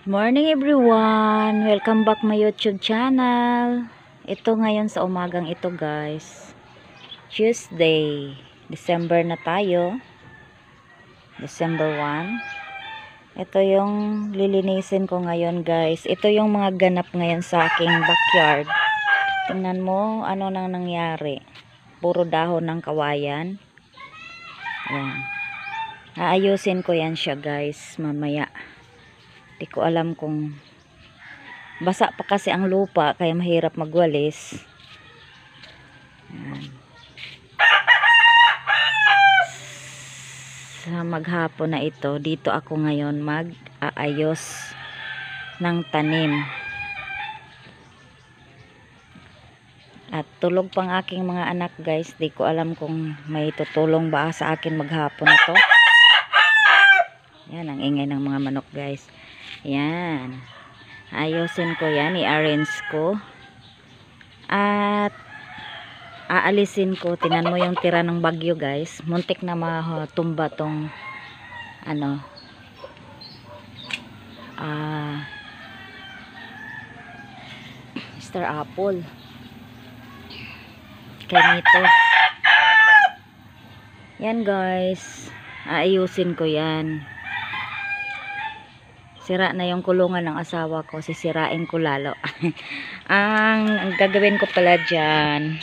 Morning everyone! Welcome back my YouTube channel. Ito ngayon sa umagang ito guys. Tuesday. December na tayo. December 1. Ito yung lilinisin ko ngayon guys. Ito yung mga ganap ngayon sa aking backyard. Tingnan mo ano nang nangyari. Puro dahon ng kawayan. Ayan. Aayusin ko yan siya guys mamaya. Di ko alam kung basa pa kasi ang lupa kaya mahirap magwalis. Ayan. Sa maghapon na ito, dito ako ngayon mag-aayos ng tanim. At tulog pang aking mga anak guys. Di ko alam kung may tutulong ba sa akin maghapon ito. Yan ang ingay ng mga manok guys. Yan. Ayusin ko yan. I-arrange ko. At aalisin ko. Tinan mo yung tira ng bagyo guys. Muntik na matumba tong ano. Mr. Apple. Kanito. Yan guys. Aayusin ko yan. Sira na yung kulungan ng asawa ko. Sisirain ko lalo. ang gagawin ko pala dyan.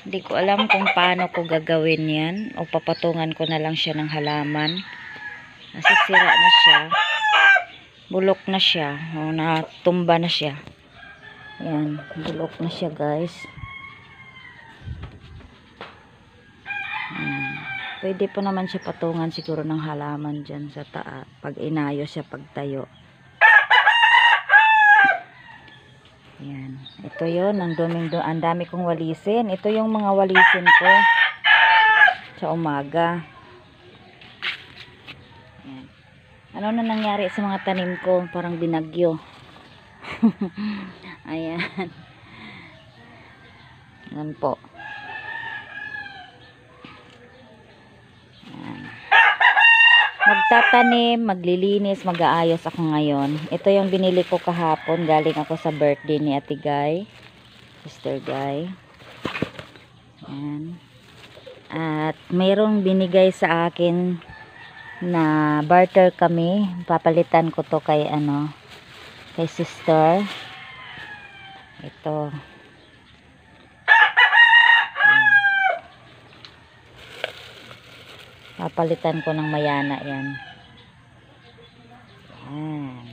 Hindi ko alam kung paano ko gagawin yan. O papatungan ko na lang siya ng halaman. Sisira na siya. Bulok na siya. O natumba na siya. Yan. Bulok na siya guys. Pwede po naman siya patungan siguro ng halaman dyan sa taas. Pag inayos siya pagtayo. Yan. Ito yun. Ang dami kong walisin. Ito yung mga walisin ko sa umaga. Yan. Ano na nangyari sa mga tanim ko? Parang binagyo. Ayan. Yan po. Magtatanim, maglilinis, mag-aayos ako ngayon. Ito yung binili ko kahapon. Galing ako sa birthday ni Ate Guy. Sister Guy. Ayan. At mayroong binigay sa akin na barter kami. Papalitan ko to kay kay sister. Ito. Papalitan ko ng mayana yan. Ayan.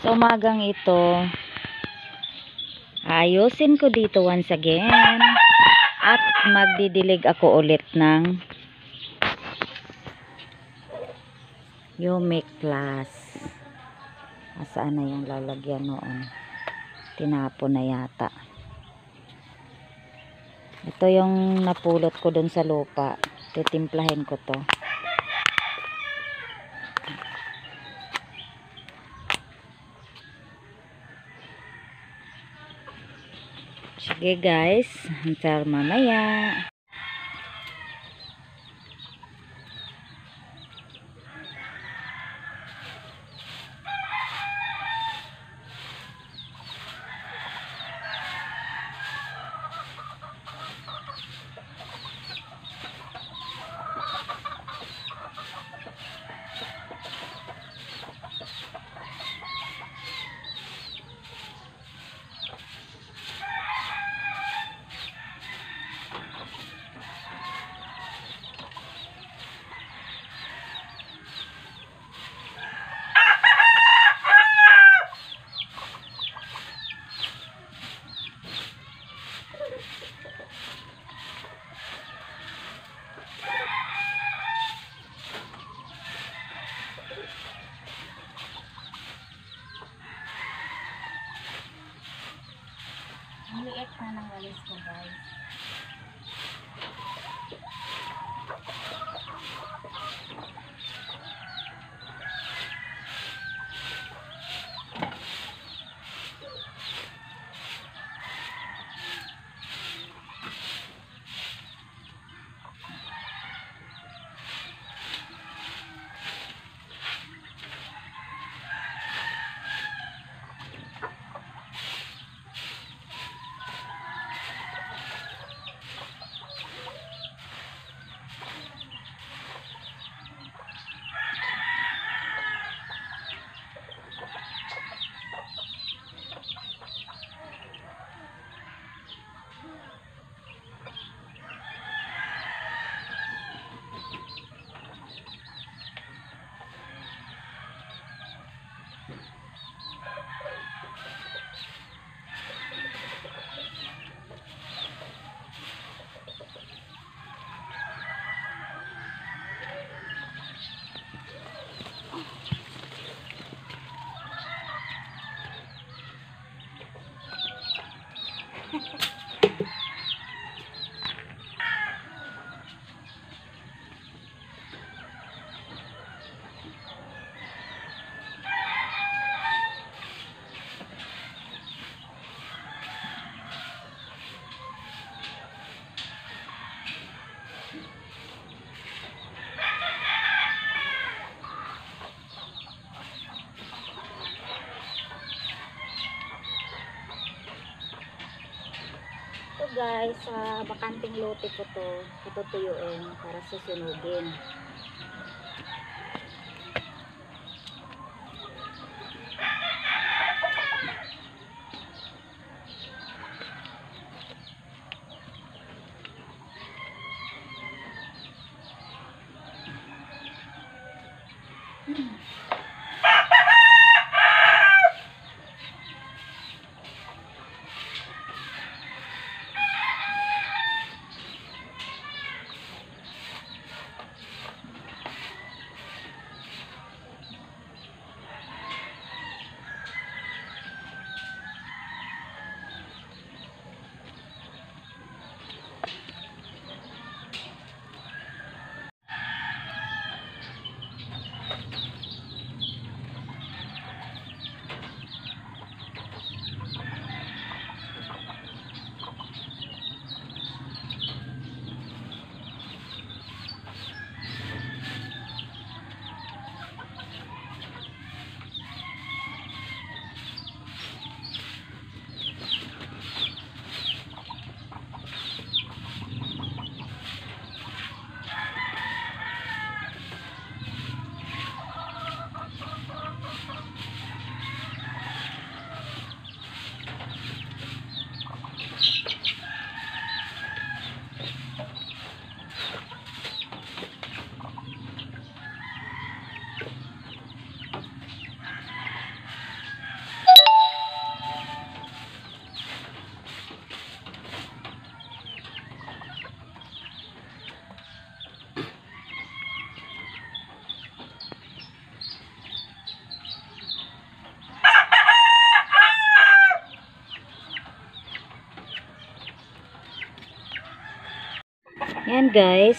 So umagang ito, ayusin ko dito once again. At magdidilig ako ulit ng Yumic Plus. Asaan na yung lalagyan noon? Tinapon na yata. Ito yung napulot ko dun sa lupa. Titimplahin ko to. Sige guys, until mamaya. Ang liit na ng walis ko guys. guys, sa bakanting lote ko to, patutuyuin para susunugin. Yan guys,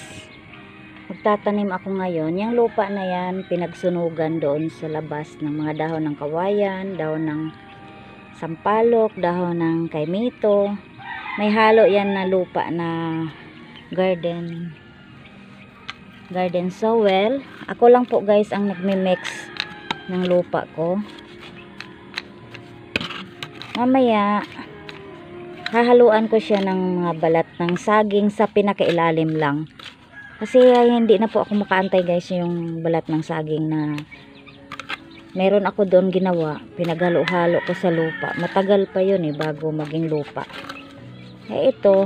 magtatanim ako ngayon. Yung lupa na yan, pinagsunugan doon sa labas ng mga dahon ng kawayan, dahon ng sampalok, dahon ng kaimito. May halo yan na lupa na garden soil. Ako lang po guys ang nagmi-mix ng lupa ko. Mamaya hahaluan ko siya ng mga balat ng saging sa pinakailalim lang. Kasi hindi na po ako makaantay guys yung balat ng saging na meron ako doon ginawa. Pinaghalo-halo ko sa lupa. Matagal pa yun bago maging lupa. Ito,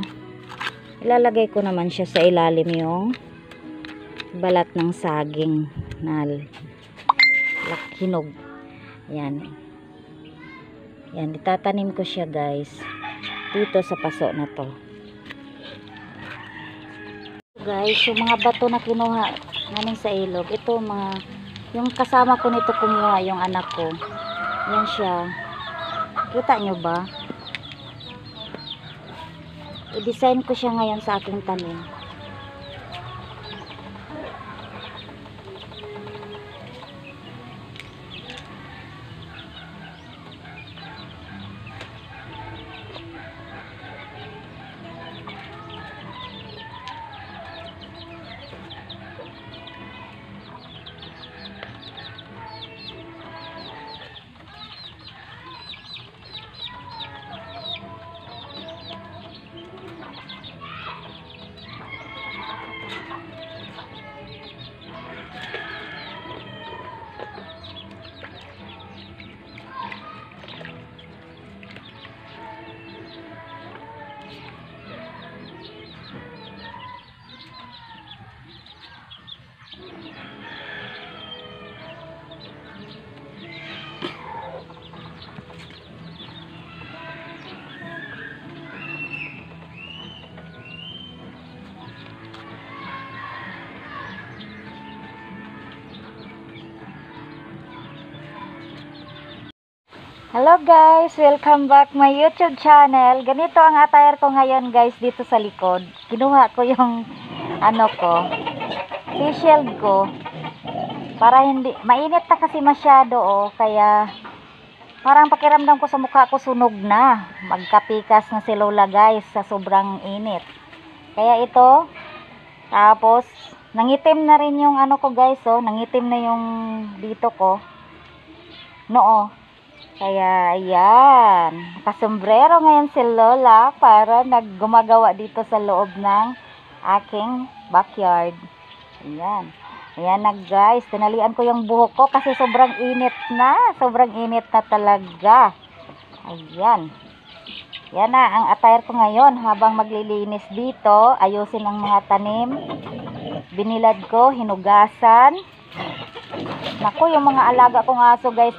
ilalagay ko naman siya sa ilalim yung balat ng saging na hinog. Yan. Yan, itatanim ko siya guys dito sa paso na to. Guys, yung mga bato na kinuha namin sa ilog, ito yung kasama ko nito kumuha, yung anak ko. Yan siya. Kita nyo ba? I-design ko siya ngayon sa aking tanim. Hello guys, welcome back my YouTube channel. Ganito ang attire ko ngayon guys dito sa likod. Kinuha ko yung face shield ko para hindi mainit na kasi masyado kaya parang pakiramdam ko sa mukha ko sunog na. Magkapikas na si Lola guys sa sobrang init. Kaya ito, tapos nangitim na rin yung ko guys nangitim na yung dito ko. Kaya, ayan. Nakasombrero ngayon si Lola para naggumagawa dito sa loob ng aking backyard. Ayan. Ayan na guys. Tinalian ko yung buhok ko kasi sobrang init na. Sobrang init na talaga. Ayan. Yan na ang attire ko ngayon habang maglilinis dito. Ayusin ang mga tanim. Binilad ko, hinugasan. Naku, yung mga alaga kong aso guys.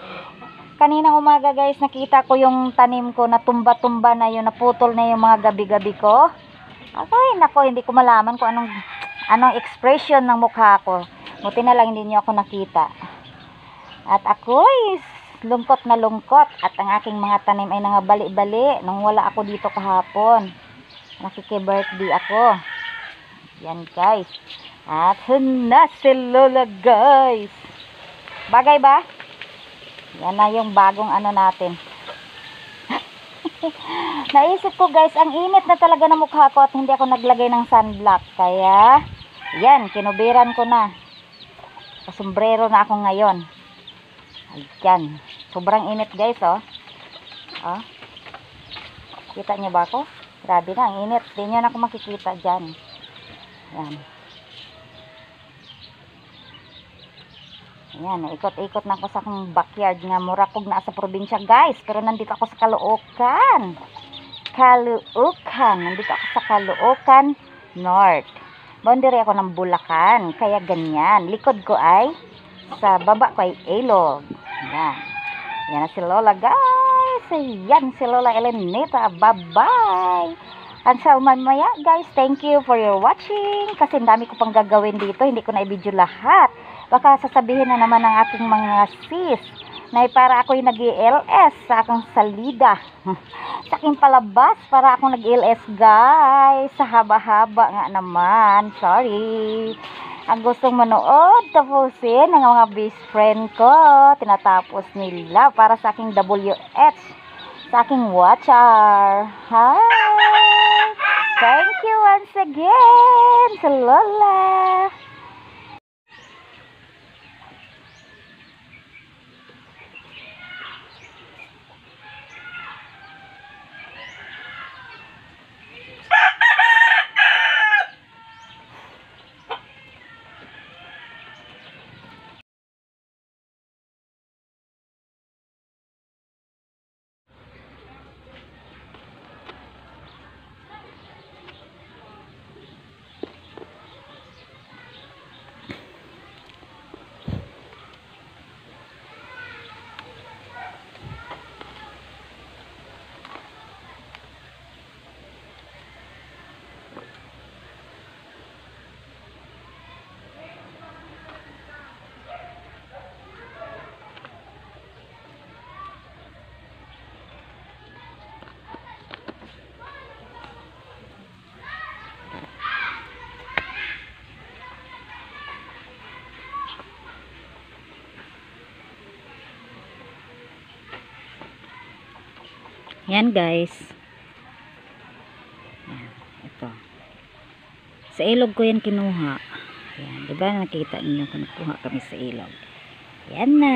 Kaninang umaga guys, nakita ko yung tanim ko na tumba-tumba na yun, naputol na yung mga gabi-gabi ko. Okay, nako, hindi ko malaman kung anong expression ng mukha ko. Buti na lang hindi niyo ako nakita. At ako'y lungkot na lungkot at ang aking mga tanim ay nangabali-bali nung wala ako dito kahapon. Nakiki-birthday ako. Yan guys. At na si Lola guys. Bagay ba? Yan na yung bagong ano natin. Naisip ko guys, ang init na talaga ng mukha ko at hindi ako naglagay ng sunblock. Kaya, yan, kinubiran ko na. Kasombrero na ako ngayon. Ayan. Sobrang init guys, oh. Oh. Kita nyo ba ako? Grabe na, ang init. Hindi nyo na ako makikita dyan. Ayan. Ayan, ikot-ikot na ako sa akong backyard nga. Murakog na sa probinsya guys. Pero nandito ako sa Caloocan. Nandito ako sa Caloocan North. Boundary ako ng Bulacan. Kaya ganyan. Likod ko ay sa baba ko ay Ilog. Ayan. Yan na si Lola guys. Ayan si Lola Elenita. Bye-bye. Until mamaya guys, thank you for your watching. Kasi dami ko pang gagawin dito. Hindi ko na i-video lahat. Baka sasabihin na naman ng aking mga sis na para ako yung nag-ILS sa aking salida. Sa aking palabas para ako nag-ILS guys. Sa haba-haba nga naman. Sorry. Ang gustong manood, tapusin ng mga best friend ko. Tinatapos nila para sa aking WH. Sa aking watcher. Hi! Thank you once again sa Lola. Yan guys. Yan, ito. Sa ilog ko yan kinuha. Yan, diba nakita niyo kung nakuha kami sa ilog. Yan na.